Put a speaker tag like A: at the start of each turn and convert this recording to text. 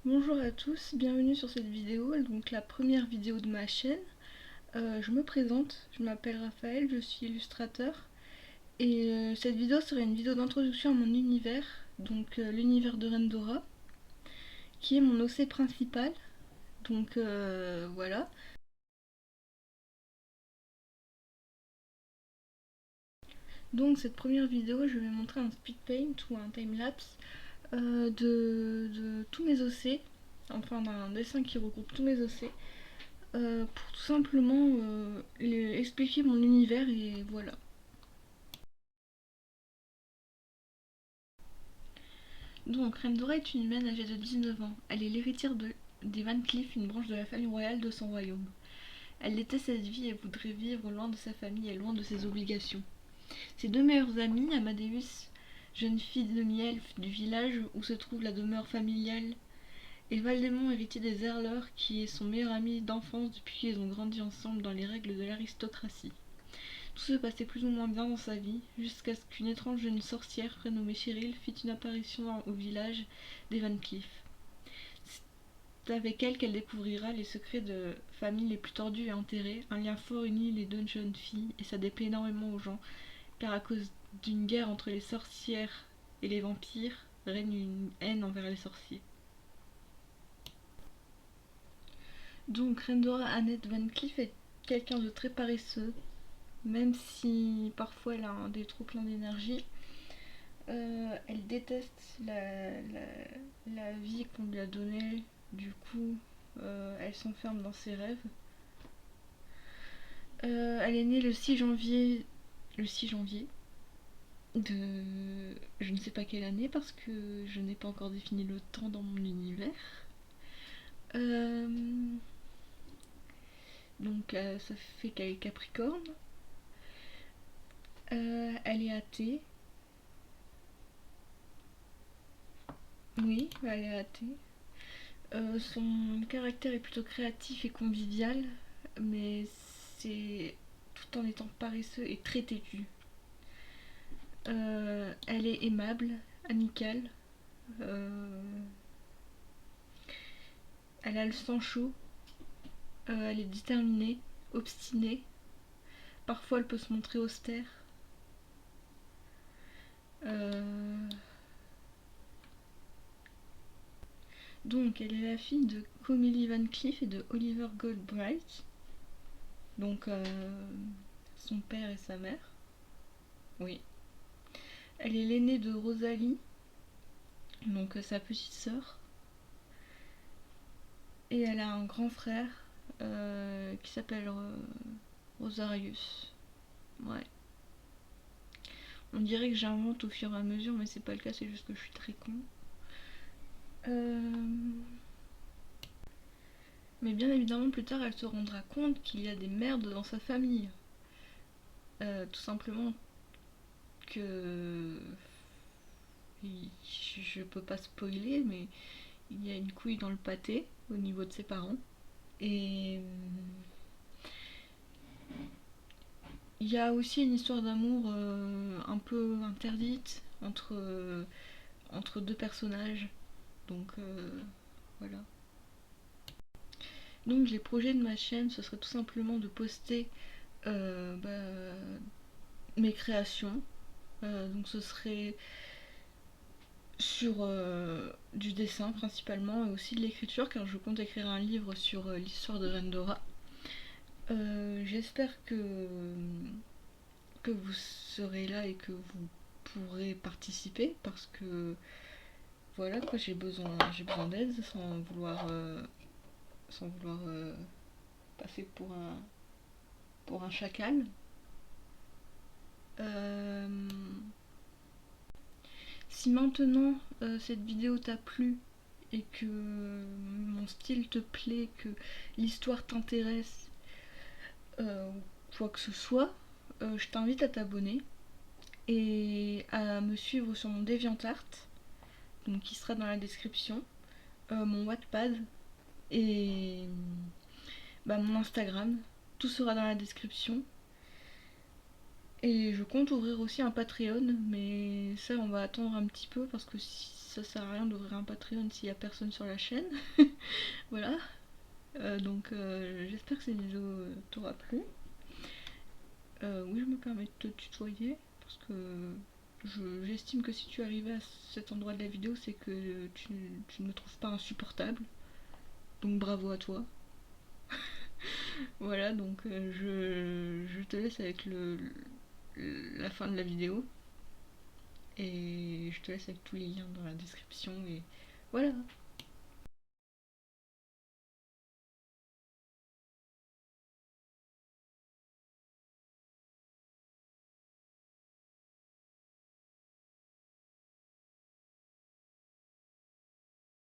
A: Bonjour à tous, bienvenue sur cette vidéo, donc la première vidéo de ma chaîne. Je me présente, je m'appelle Raphaël, je suis illustrateur et cette vidéo serait une vidéo d'introduction à mon univers, donc l'univers de Rendora, qui est mon OC principal. Donc voilà. Donc cette première vidéo, je vais montrer un speed paint ou un timelapse de tous mes OC, enfin d'un dessin qui regroupe tous mes OC. Pour tout simplement expliquer mon univers et voilà. Donc, Rendora est une humaine âgée de 19 ans. Elle est l'héritière des Van Cleef, une branche de la famille royale de son royaume. Elle déteste cette vie et voudrait vivre loin de sa famille et loin de ses obligations. Ses deux meilleurs amis, Amadeus, jeune fille demi-elfe du village où se trouve la demeure familiale, et Valdemont, héritier des Erleurs, qui est son meilleur ami d'enfance depuis qu'ils ont grandi ensemble dans les règles de l'aristocratie. Tout se passait plus ou moins bien dans sa vie, jusqu'à ce qu'une étrange jeune sorcière prénommée Cheryl fit une apparition au village des Van Cleef. C'est avec elle qu'elle découvrira les secrets de famille les plus tordus et enterrés. Un lien fort unit les deux jeunes filles et ça déplaît énormément aux gens, car à cause d'une guerre entre les sorcières et les vampires, règne une haine envers les sorciers. Donc Rendora Annette Van Cleef est quelqu'un de très paresseux, même si parfois elle a des trop plein d'énergie. Elle déteste la vie qu'on lui a donnée, du coup, elle s'enferme dans ses rêves. Elle est née le 6 janvier de je ne sais pas quelle année parce que je n'ai pas encore défini le temps dans mon univers. Euh, ça fait qu'elle est Capricorne. Elle est athée. Oui, elle est athée. Son caractère est plutôt créatif et convivial, mais c'est tout en étant paresseux et très têtu. Elle est aimable, amicale, euh, elle a le sang chaud, elle est déterminée, obstinée, parfois elle peut se montrer austère. Euh, donc elle est la fille de Comélie Van Cleef et de Oliver Goldbright, donc son père et sa mère. Oui. Elle est l'aînée de Rosalie, donc sa petite sœur. Et elle a un grand frère qui s'appelle Rosarius. Ouais. On dirait que j'invente au fur et à mesure, mais c'est pas le cas, c'est juste que je suis très con. Euh, Mais bien évidemment, plus tard, elle se rendra compte qu'il y a des merdes dans sa famille. Tout simplement que. Je peux pas spoiler, mais il y a une couille dans le pâté au niveau de ses parents. Et il y a aussi une histoire d'amour un peu interdite entre deux personnages. Donc voilà. Donc les projets de ma chaîne, ce serait tout simplement de poster mes créations. Donc ce serait sur du dessin principalement et aussi de l'écriture car je compte écrire un livre sur l'histoire de Rendora. J'espère que vous serez là et que vous pourrez participer parce que voilà quoi, j'ai besoin d'aide sans vouloir passer pour un chacal. Euh, Si maintenant cette vidéo t'a plu et que mon style te plaît, que l'histoire t'intéresse, quoi que ce soit, je t'invite à t'abonner et à me suivre sur mon DeviantArt, donc qui sera dans la description, mon Wattpad et mon Instagram, tout sera dans la description. Et je compte ouvrir aussi un Patreon, mais ça on va attendre un petit peu parce que ça sert à rien d'ouvrir un Patreon s'il y a personne sur la chaîne. Voilà. Donc j'espère que cette vidéo t'aura plu. Oui, je me permets de te tutoyer parce que j'estime que si tu es arrivé à cet endroit de la vidéo, c'est que tu ne me trouves pas insupportable. Donc bravo à toi. Voilà, donc je te laisse avec la fin de la vidéo. Et je te laisse avec tous les liens dans la description. Et voilà.